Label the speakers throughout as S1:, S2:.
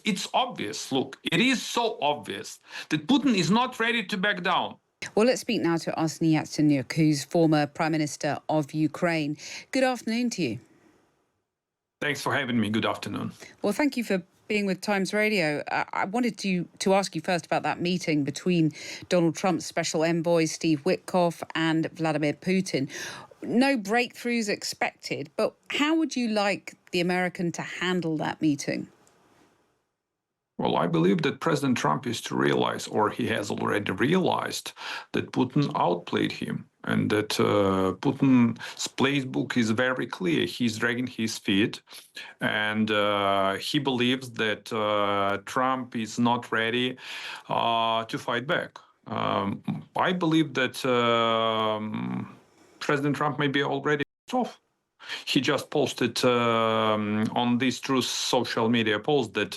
S1: it's obvious. Look, it is so obvious that Putin is not ready to back down.
S2: Well, let's speak now to Arseny Yatsenyuk, who's former Prime Minister of Ukraine. Good afternoon to you.
S1: Thanks for having me. Good afternoon.
S2: Well, thank you for being with Times Radio. I wanted to ask you first about that meeting between Donald Trump's special envoy, Steve Witkoff, and Vladimir Putin. No breakthroughs expected, but how would you like the American to handle that meeting?
S1: Well, I believe that President Trump is to realize, or he has already realized, that Putin outplayed him and that Putin's playbook is very clear. He's dragging his feet and he believes that Trump is not ready to fight back. I believe that President Trump may be already off. He just posted on this Truth social media post that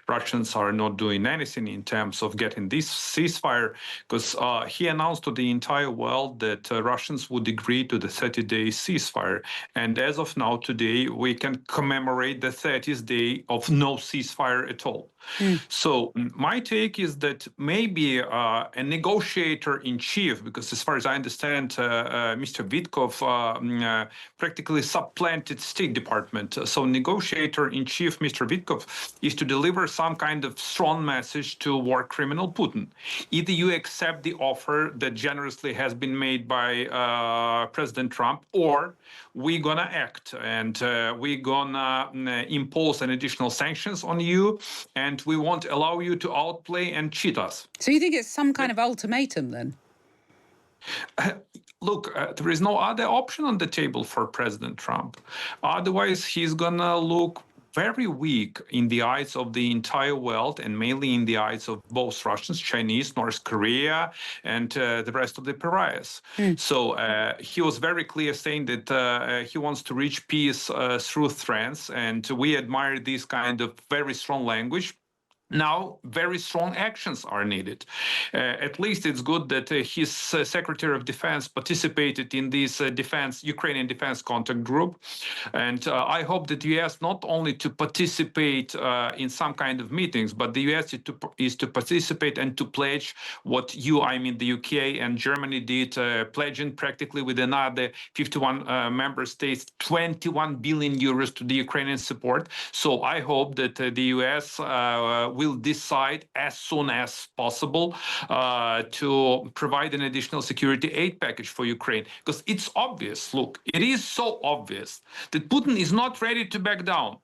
S1: Russians are not doing anything in terms of getting this ceasefire, because he announced to the entire world that Russians would agree to the 30-day ceasefire. And as of now, today, we can commemorate the 30th day of no ceasefire at all. So my take is that maybe a negotiator in chief, because as far as I understand, Mr. Witkoff practically supplanted State Department. So negotiator in chief, Mr. Witkoff, is to deliver some kind of strong message to war criminal Putin. Either you accept the offer that generously has been made by President Trump, or we're gonna act and we're gonna impose an additional sanctions on you, and we won't allow you to outplay and cheat us.
S2: So you think it's some kind of ultimatum then?
S1: Look, there is no other option on the table for President Trump. Otherwise, he's gonna look very weak in the eyes of the entire world, and mainly in the eyes of both Russians, Chinese, North Korea, and the rest of the pariahs. So he was very clear saying that he wants to reach peace through threats, and we admire this kind of very strong language. Now, very strong actions are needed. At least it's good that his Secretary of Defense participated in this Ukrainian defense contact group. And I hope that the U.S. not only to participate in some kind of meetings, but the U.S. is to participate and to pledge what the UK and Germany did, pledging practically with another 51 member states, 21 billion euros to the Ukrainian support. So I hope that the U.S. will decide as soon as possible to provide an additional security aid package for Ukraine. Because it's obvious, look, it is so obvious that Putin is not ready to back down,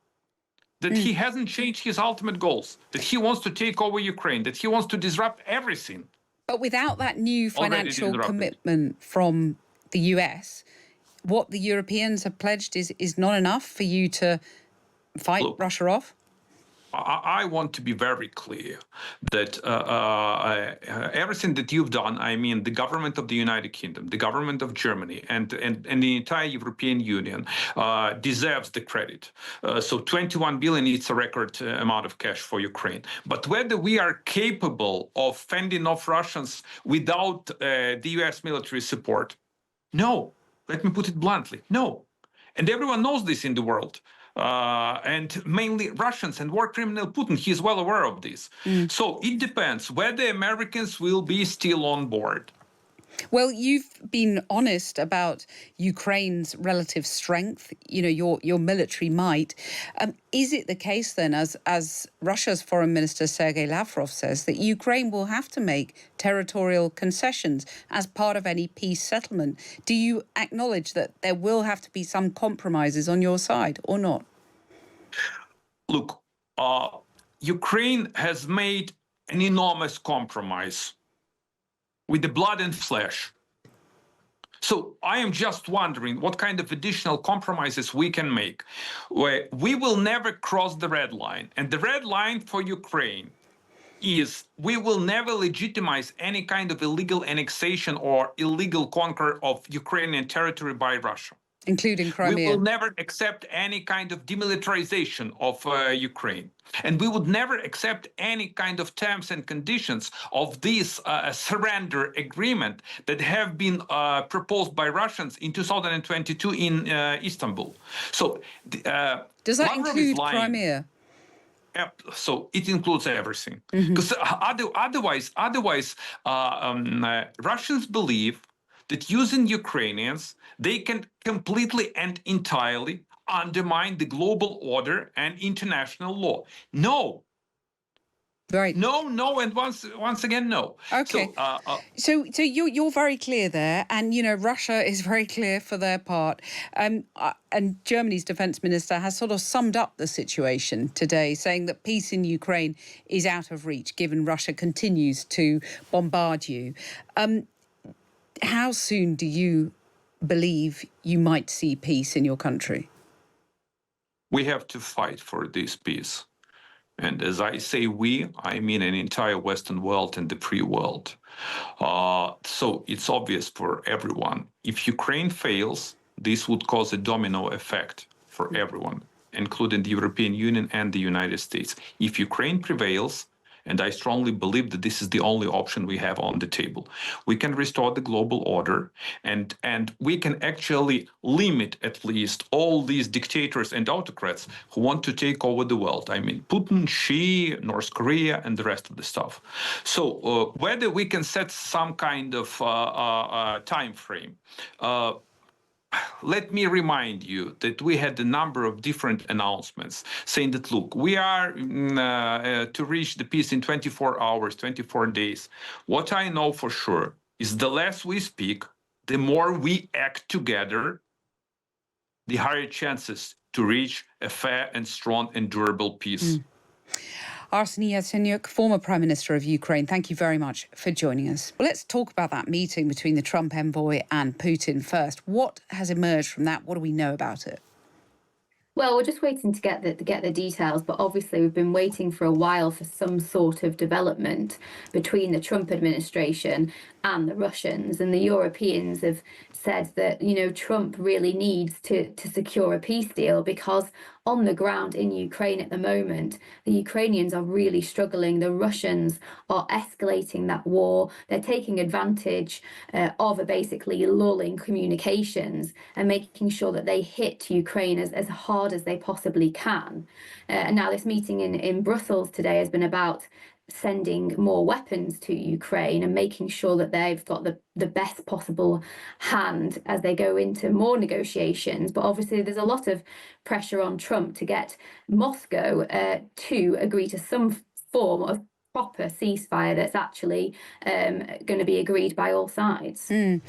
S1: that he hasn't changed his ultimate goals, that he wants to take over Ukraine, that he wants to disrupt everything.
S2: But without that new financial commitment from the US, what the Europeans have pledged is not enough for you to fight Russia off?
S1: I want to be very clear that everything that you've done, the government of the United Kingdom, the government of Germany, and the entire European Union deserves the credit. So 21 billion is a record amount of cash for Ukraine. But whether we are capable of fending off Russians without the US military support, no. Let me put it bluntly, no. And everyone knows this in the world. And mainly Russians and war criminal Putin, he's well aware of this. So it depends whether Americans will be still on board.
S2: Well, you've been honest about Ukraine's relative strength, your military might. Is it the case then, as Russia's Foreign Minister Sergei Lavrov says, that Ukraine will have to make territorial concessions as part of any peace settlement? Do you acknowledge that there will have to be some compromises on your side or not?
S1: Look, Ukraine has made an enormous compromise with the blood and flesh. So I am just wondering what kind of additional compromises we can make. Where we will never cross the red line. And the red line for Ukraine is we will never legitimize any kind of illegal annexation or illegal conquer of Ukrainian territory by Russia.
S2: Including Crimea.
S1: We will never accept any kind of demilitarization of Ukraine. And we would never accept any kind of terms and conditions of this surrender agreement that have been proposed by Russians in 2022 in Istanbul. So
S2: does that include Crimea?
S1: So it includes everything, because otherwise, Russians believe that using Ukrainians, they can completely and entirely undermine the global order and international law. No.
S2: Right.
S1: No, and once again, no.
S2: Okay. So you're very clear there, and Russia is very clear for their part. And Germany's defense minister has sort of summed up the situation today, saying that peace in Ukraine is out of reach, given Russia continues to bombard you. How soon do you believe you might see peace in your country?
S1: We have to fight for this peace. And as I say we, I mean an entire Western world and the free world. So it's obvious for everyone. If Ukraine fails, this would cause a domino effect for everyone, including the European Union and the United States. If Ukraine prevails, and I strongly believe that this is the only option we have on the table, we can restore the global order, and we can actually limit at least all these dictators and autocrats who want to take over the world. I mean, Putin, Xi, North Korea, and the rest of the stuff. So whether we can set some kind of time frame, let me remind you that we had a number of different announcements saying that, look, we are to reach the peace in 24 hours, 24 days. What I know for sure is the less we speak, the more we act together, the higher chances to reach a fair and strong and durable peace.
S2: Arseny Yatsenyuk, former Prime Minister of Ukraine, thank you very much for joining us. Well, let's talk about that meeting between the Trump envoy and Putin first. What has emerged from that? What do we know about it?
S3: Well, we're just waiting to get the details, but obviously we've been waiting for a while for some sort of development between the Trump administration and the Russians. And the Europeans have said that, Trump really needs to secure a peace deal, because on the ground in Ukraine at the moment, the Ukrainians are really struggling. The Russians are escalating that war. They're taking advantage of basically lulling communications and making sure that they hit Ukraine as hard as they possibly can. And now this meeting in Brussels today has been about sending more weapons to Ukraine and making sure that they've got the best possible hand as they go into more negotiations. But obviously there's a lot of pressure on Trump to get Moscow to agree to some form of proper ceasefire that's actually going to be agreed by all sides.
S2: And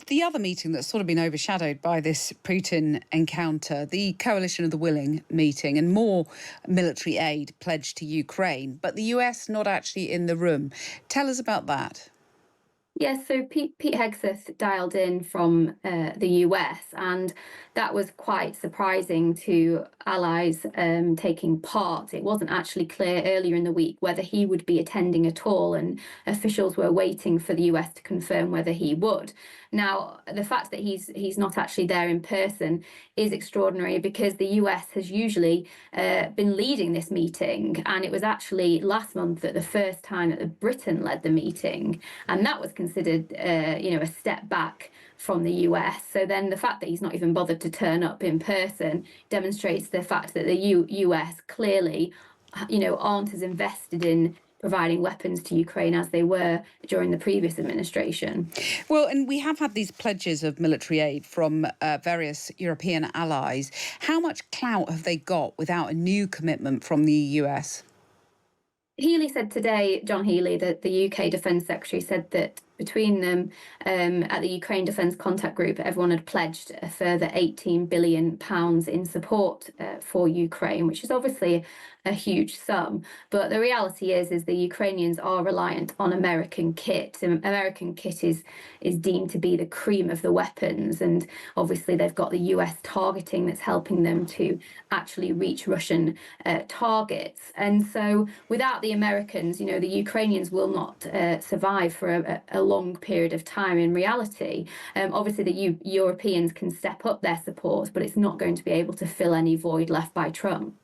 S2: the other meeting that's sort of been overshadowed by this Putin encounter, the Coalition of the Willing meeting, and more military aid pledged to Ukraine, but the US not actually in the room. Tell us about that.
S3: Yes, so Pete Hegseth dialed in from the US, and that was quite surprising to allies taking part. It wasn't actually clear earlier in the week whether he would be attending at all, and officials were waiting for the US to confirm whether he would. Now, the fact that he's not actually there in person is extraordinary, because the US has usually been leading this meeting, and it was actually last month that the first time that Britain led the meeting, and that was considered a step back from the US. So then the fact that he's not even bothered to turn up in person demonstrates the fact that the US clearly aren't as invested in providing weapons to Ukraine as they were during the previous administration.
S2: Well, and we have had these pledges of military aid from various European allies. How much clout have they got without a new commitment from the US?
S3: Healy said today, John Healy, that the UK Defence Secretary said that between them at the Ukraine Defence Contact Group, everyone had pledged a further £18 billion in support for Ukraine, which is obviously a huge sum. But the reality is the Ukrainians are reliant on American kit. And American kit is deemed to be the cream of the weapons. And obviously they've got the US targeting that's helping them to actually reach Russian targets. And so without the Americans, the Ukrainians will not survive for a long period of time in reality. Obviously the Europeans can step up their support, but it's not going to be able to fill any void left by Trump.